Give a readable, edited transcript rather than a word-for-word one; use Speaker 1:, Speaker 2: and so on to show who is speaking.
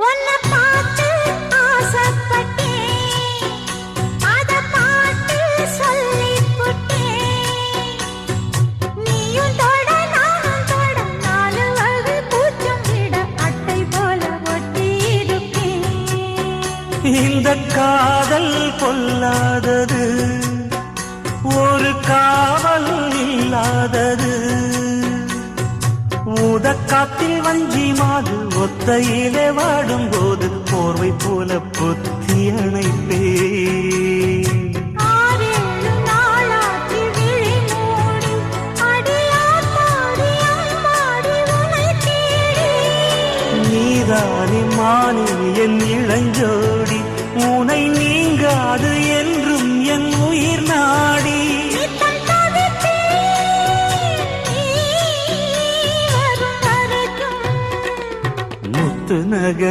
Speaker 1: உன்னை பார்த்து ஆசைப்பட்டேன், அத பாட்டு சொல்லிப் புட்டேன். நீயும் தொட நானும் தொட, நாலு வகை கூச்சம் விட அட்டை போல ஒட்டி இருப்பேன்.
Speaker 2: இந்த காதல் பொல்லாதது, ஒரு காவல் இல்லாதது. ஊதக்காத்தில் வஞ்சி மாது ஒத்தையிலே வாடும் போது போர்வை போல பொத்தி அணைப்பே.
Speaker 1: ஆறேழு நாளாகி விழி மூடி, அடியாத்தாடி அம்மாடி உனை தேடி.
Speaker 2: நீதானே மானே என் இளஞ்சோடி, உனை நீங்காது என்றும் என் உயிர் நாடி.
Speaker 1: நித்தம் தவிப்பேன் நீ வரும் வரைக்கும்.
Speaker 2: முத்து நகை